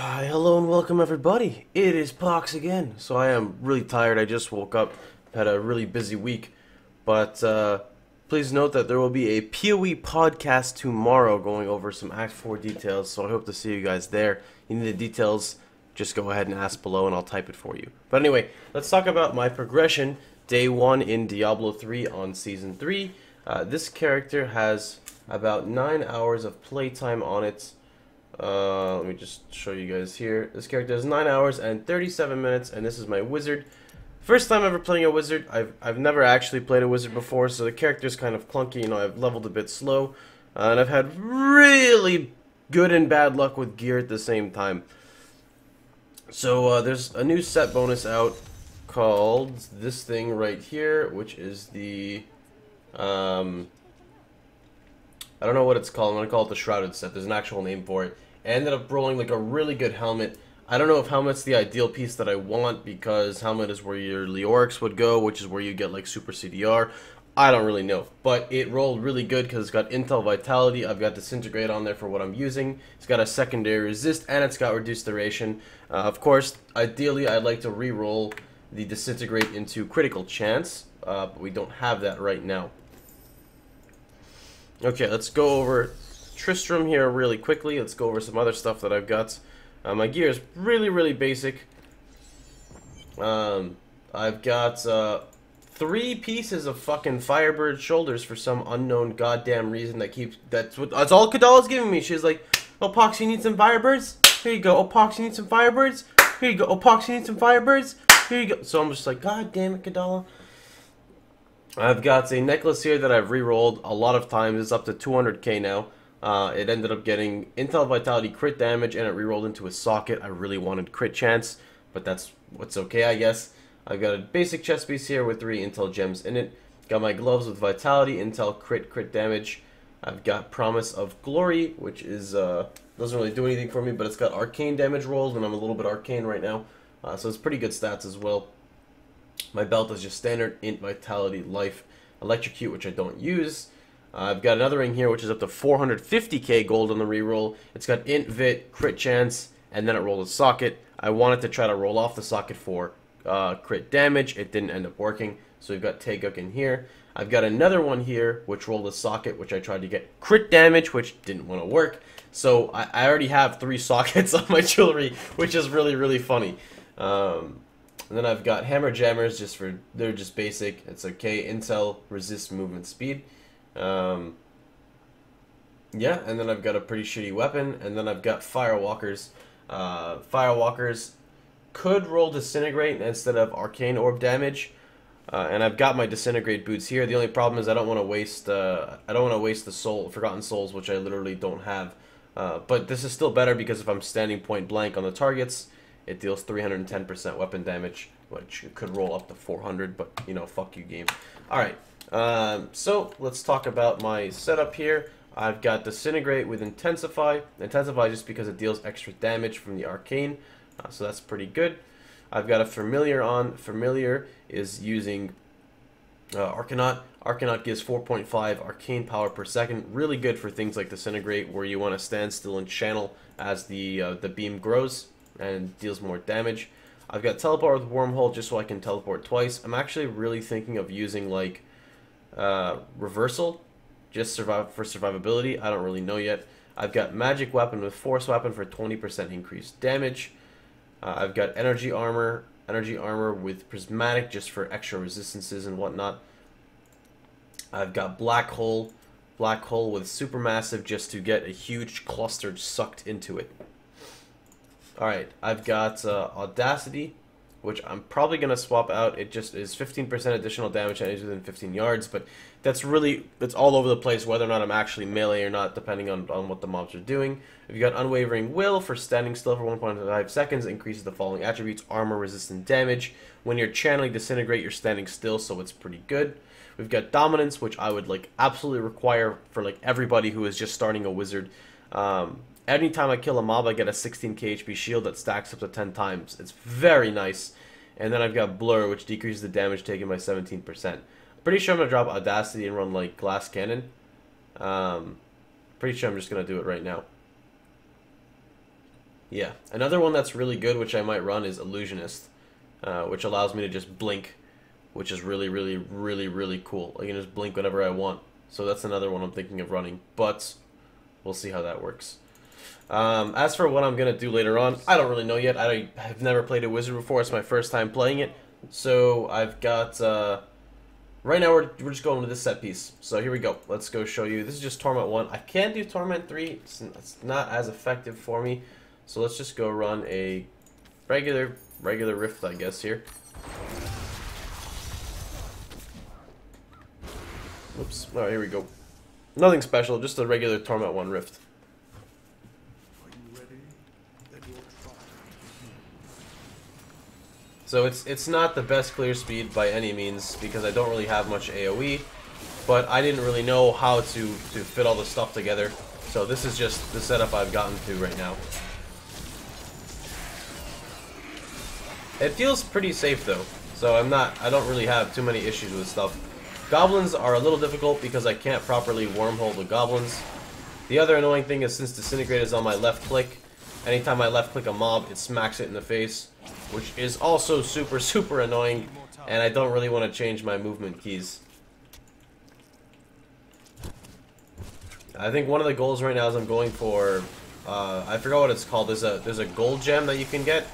Hi, hello and welcome everybody. It is Pohx again. So I am really tired. I just woke up, had a really busy week. But please note that there will be a PoE podcast tomorrow going over some Act 4 details. So I hope to see you guys there. You need the details, just go ahead and ask below and I'll type it for you. But anyway, let's talk about my progression. Day 1 in Diablo 3 on Season 3. This character has about 9 hours of playtime on it. Let me just show you guys here. This character has 9 hours and 37 minutes, and this is my wizard. First time ever playing a wizard. I've never actually played a wizard before, so the character's kind of clunky. You know, I've leveled a bit slow, and I've had really good and bad luck with gear at the same time. So there's a new set bonus out called this thing right here, which is the I don't know what it's called. I'm gonna call it the Shrouded set. There's an actual name for it. I ended up rolling like a really good helmet. I don't know if helmet's the ideal piece that I want, because helmet is where your Leorix would go, which is where you get like super CDR. I don't really know, but it rolled really good because it's got Intel Vitality. I've got Disintegrate on there for what I'm using. It's got a secondary resist, and it's got reduced duration. Of course, ideally I'd like to re-roll the Disintegrate into critical chance, but we don't have that right now. Okay, let's go over Tristram here really quickly. Let's go over some other stuff that I've got. My gear is really basic. I've got 3 pieces of fucking Firebird shoulders for some unknown goddamn reason that's all Kadala's giving me. She's like, "Oh, Pohx, you need some Firebirds? Here you go. Oh, Pohx, you need some Firebirds? Here you go. Oh, Pohx, you need some Firebirds? Here you go." So I'm just like, God damn it, Kadala. I've got a necklace here that I've re-rolled a lot of times. It's up to 200k now. It ended up getting Intel Vitality crit damage, and it re-rolled into a socket. I really wanted crit chance, but that's what's okay, I guess. I've got a basic chest piece here with 3 Intel gems in it. Got my gloves with Vitality, Intel crit damage. I've got Promise of Glory, which is doesn't really do anything for me, but it's got arcane damage rolled, and I'm a little bit arcane right now, so it's pretty good stats as well. My belt is just standard Int Vitality Life Electrocute, which I don't use. I've got another ring here, which is up to 450k gold on the reroll. It's got Int Vit, crit chance, and then it rolled a socket. I wanted to try to roll off the socket for crit damage. It didn't end up working, so we've got Taeguk in here. I've got another one here, which rolled a socket, which I tried to get crit damage, which didn't want to work. So I already have 3 sockets on my jewelry, which is really funny. And then I've got Hammer Jammers, they're just basic. It's okay. Intel, resist movement speed. Yeah, and then I've got a pretty shitty weapon, and then I've got Firewalkers. Firewalkers could roll Disintegrate instead of Arcane Orb damage, and I've got my Disintegrate boots here. The only problem is I don't want to waste the Forgotten Souls, which I literally don't have. But this is still better because if I'm standing point blank on the targets, it deals 310% weapon damage, which could roll up to 400, but, you know, fuck you, game. Alright, so let's talk about my setup here. I've got Disintegrate with Intensify. Intensify just because it deals extra damage from the Arcane, so that's pretty good. I've got a Familiar on. Familiar is using Arcanaut. Arcanaut gives 4.5 arcane power per second. Really good for things like Disintegrate, where you want to stand still and channel as the beam grows and deals more damage. I've got Teleport with Wormhole just so I can teleport twice. I'm actually really thinking of using like Reversal, just for survivability. I don't really know yet. I've got Magic Weapon with Force Weapon for 20% increased damage. I've got Energy Armor with Prismatic just for extra resistances and whatnot. I've got Black Hole with Supermassive just to get a huge cluster sucked into it. Alright, I've got Audacity, which I'm probably going to swap out. It just is 15% additional damage and within 15 yards, but it's all over the place whether or not I'm actually melee or not, depending on what the mobs are doing. We've got Unwavering Will for standing still for 1.5 seconds, increases the following attributes: armor, resistant damage. When you're channeling Disintegrate, you're standing still, so it's pretty good. We've got Dominance, which I would like absolutely require for like everybody who is just starting a wizard. Anytime I kill a mob, I get a 16k HP shield that stacks up to 10 times. It's very nice. And then I've got Blur, which decreases the damage taken by 17%. Pretty sure I'm going to drop Audacity and run like Glass Cannon. Pretty sure I'm just going to do it right now. Yeah, another one that's really good, which I might run, is Illusionist, which allows me to just blink, which is really, really, really, really cool. I can just blink whenever I want. So that's another one I'm thinking of running, but we'll see how that works. As for what I'm going to do later on, I don't really know yet. I have never played a wizard before. It's my first time playing it. So I've got... right now we're just going to this set piece. So here we go. Let's go show you. This is just Torment 1. I can do Torment 3. It's not as effective for me. So let's just go run a regular Rift, I guess, here. Oops. Alright, here we go. Nothing special, just a regular Torment 1 Rift. So it's not the best clear speed by any means, because I don't really have much AoE, but I didn't really know how to fit all the stuff together. So this is just the setup I've gotten to right now. It feels pretty safe though, so I don't really have too many issues with stuff. Goblins are a little difficult because I can't properly wormhole the goblins. The other annoying thing is, since Disintegrate is on my left click, anytime I left click a mob, it smacks it in the face, which is also super, super annoying, and I don't really want to change my movement keys. I think one of the goals right now is I'm going for, I forgot what it's called. There's a gold gem that you can get.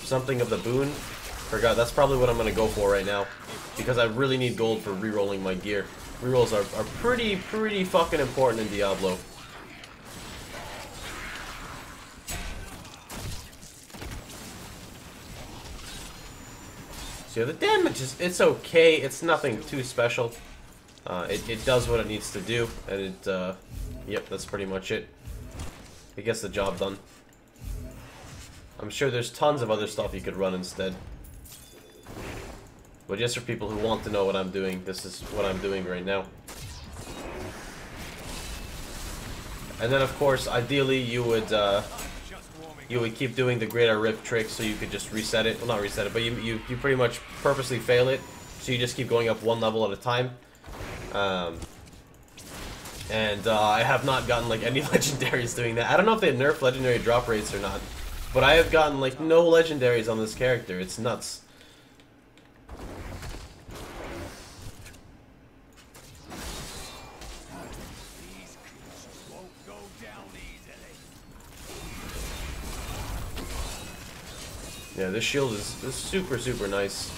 Something of the boon. Forgot. That's probably what I'm going to go for right now, because I really need gold for rerolling my gear. Rerolls are pretty fucking important in Diablo. So the damage it's okay. It's nothing too special. It does what it needs to do, and yep, that's pretty much it. It gets the job done. I'm sure there's tons of other stuff you could run instead. But just for people who want to know what I'm doing, this is what I'm doing right now. And then, of course, ideally you would keep doing the Greater Rift trick, so you could just reset it. Well, not reset it, but you pretty much purposely fail it, so you just keep going up one level at a time. I have not gotten like any legendaries doing that. I don't know if they nerf legendary drop rates or not, but I have gotten like no legendaries on this character. It's nuts. Yeah, this shield is super, super nice.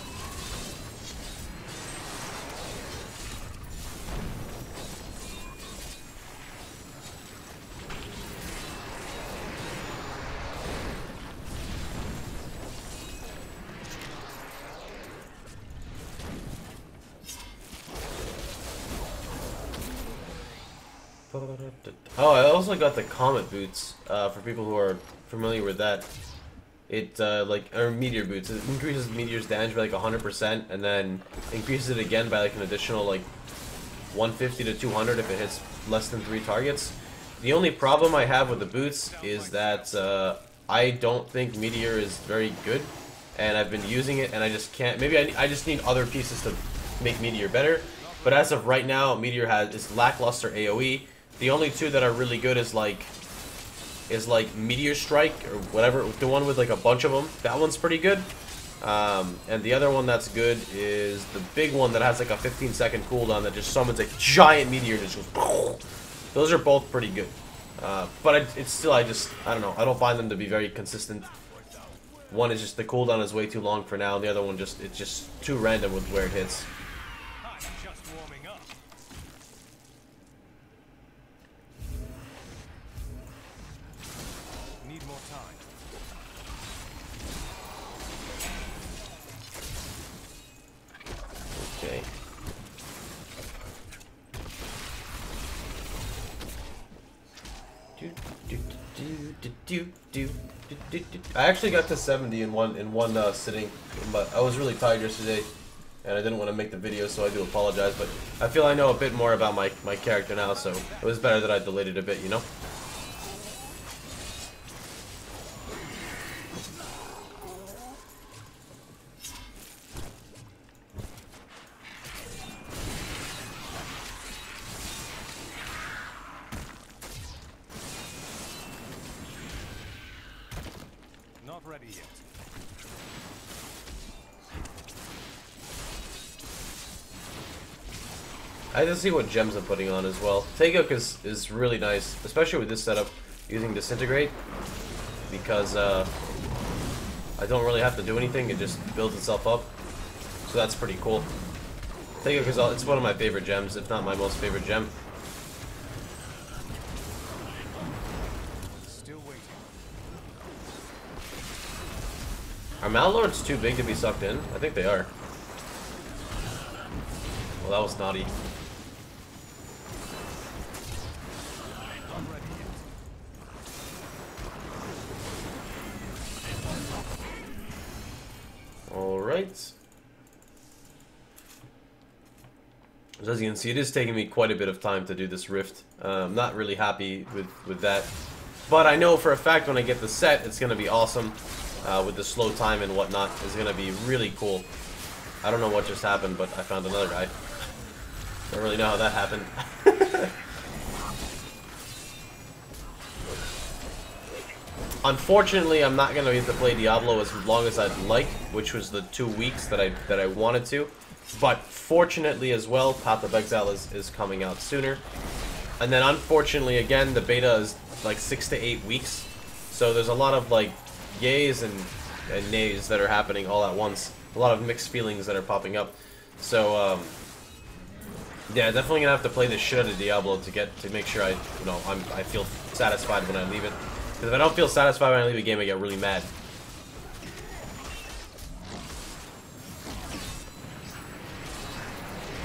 Oh, I also got the Comet Boots, for people who are familiar with that. It, or Meteor Boots. It increases Meteor's damage by like 100%, and then increases it again by like an additional like 150 to 200 if it hits less than 3 targets. The only problem I have with the boots is that I don't think Meteor is very good, and I've been using it and I just can't. Maybe I just need other pieces to make Meteor better, but as of right now, Meteor is lackluster AoE. The only two that are really good is like Meteor Strike or whatever, the one with like a bunch of them. That one's pretty good. And the other one that's good is the big one that has like a 15-second cooldown that just summons a giant meteor and just goes. Those are both pretty good. But it's still, I don't know. I don't find them to be very consistent. One is just the cooldown is way too long for now, and the other one it's just too random with where it hits. Okay. I actually got to 70 in one sitting, but I was really tired yesterday, and I didn't want to make the video, so I do apologize. But I feel I know a bit more about my character now, so it was better that I delayed it a bit, you know. ready yet. I just see what gems I'm putting on as well. Taegeuk is really nice, especially with this setup, using Disintegrate, because I don't really have to do anything, it just builds itself up. So that's pretty cool. Taegeuk is it's one of my favorite gems, if not my most favorite gem. Still waiting. Are Mallords too big to be sucked in? I think they are. Well, that was naughty. Alright. So as you can see, it is taking me quite a bit of time to do this rift. I'm not really happy with that. But I know for a fact when I get the set, it's going to be awesome. With the slow time and whatnot, it's going to be really cool. I don't know what just happened, but I found another guy. Don't really know how that happened. Unfortunately, I'm not going to get to play Diablo as long as I'd like, which was the 2 weeks that I wanted to. But fortunately as well, Path of Exile is coming out sooner. And then unfortunately again, the beta is like 6 to 8 weeks. So there's a lot of like yays and nays that are happening all at once. A lot of mixed feelings that are popping up. So yeah, definitely gonna have to play the shit out of Diablo to make sure I feel satisfied when I leave it. Because if I don't feel satisfied when I leave a game, I get really mad.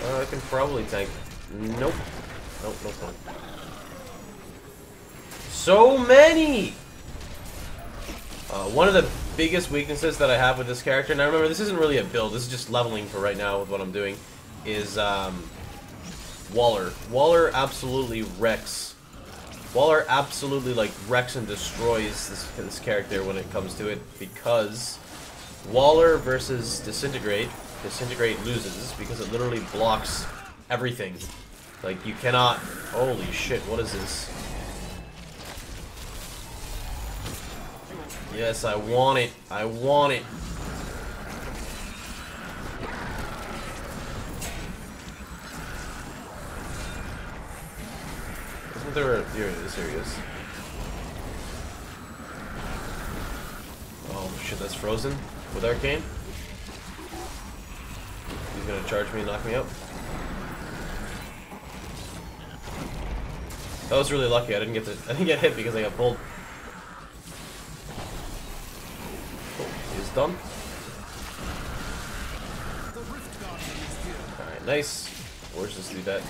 I can probably tank. Nope. Nope, nope, nope. So many! One of the biggest weaknesses that I have with this character, now remember, this isn't really a build, this is just leveling for right now with what I'm doing, is Waller. Waller absolutely wrecks. Waller absolutely like wrecks and destroys this character when it comes to it, because Waller versus Disintegrate loses because it literally blocks everything. Like, you cannot... Holy shit, what is this? Yes, I want it. I want it. Isn't there a... Here it is, here he is. Oh shit, that's frozen with Arcane? He's gonna charge me and knock me out. That was really lucky. I didn't get hit because I got pulled. Oh, he's done. Alright, nice. Where's this dude at?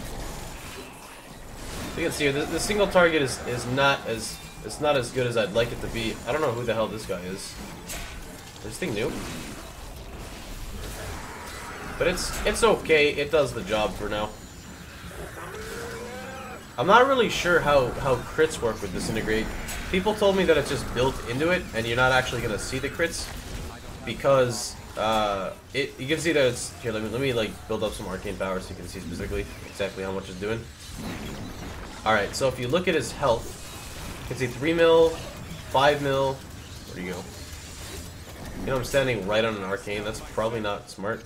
So you can see here, the single target is not as good as I'd like it to be. I don't know who the hell this guy is. Is this thing new? But it's okay. It does the job for now. I'm not really sure how crits work with Disintegrate. People told me that it's just built into it, and you're not actually gonna see the crits because you can see that it's here. Let me like build up some arcane power so you can see specifically exactly how much it's doing. All right, so if you look at his health, you can see 3 mil, 5 mil. Where do you go? You know, I'm standing right on an arcane. That's probably not smart.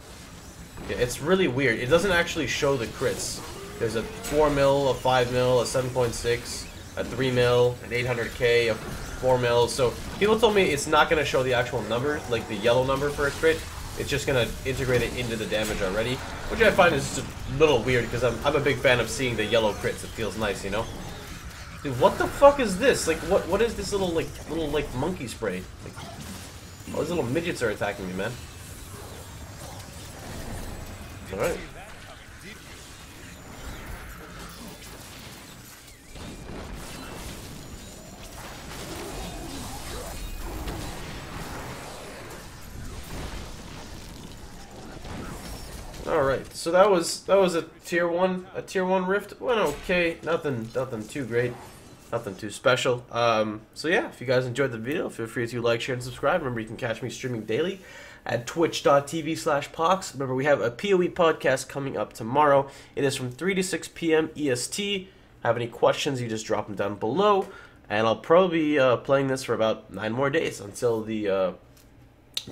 Yeah, it's really weird. It doesn't actually show the crits. There's a 4 mil, a 5 mil, a 7.6, a 3 mil, an 800k, a 4 mil. So people told me it's not going to show the actual number, like the yellow number for a crit. It's just going to integrate it into the damage already, which I find is just a little weird because I'm a big fan of seeing the yellow crits. It feels nice, you know? Dude, what the fuck is this? Like, what is this little monkey spray? Like, all these little midgets are attacking me, man. Alright. Alright, so that was a tier 1 rift. It went okay, nothing too great, nothing too special. So yeah, if you guys enjoyed the video, feel free to like, share, and subscribe. Remember, you can catch me streaming daily at twitch.tv/Pohx. Remember, we have a PoE podcast coming up tomorrow. It is from 3 to 6 p.m. EST. Have any questions, you just drop them down below. And I'll probably be playing this for about 9 more days until the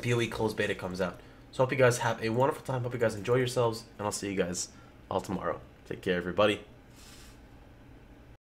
PoE closed beta comes out. So hope you guys have a wonderful time. Hope you guys enjoy yourselves, and I'll see you guys all tomorrow. Take care, everybody.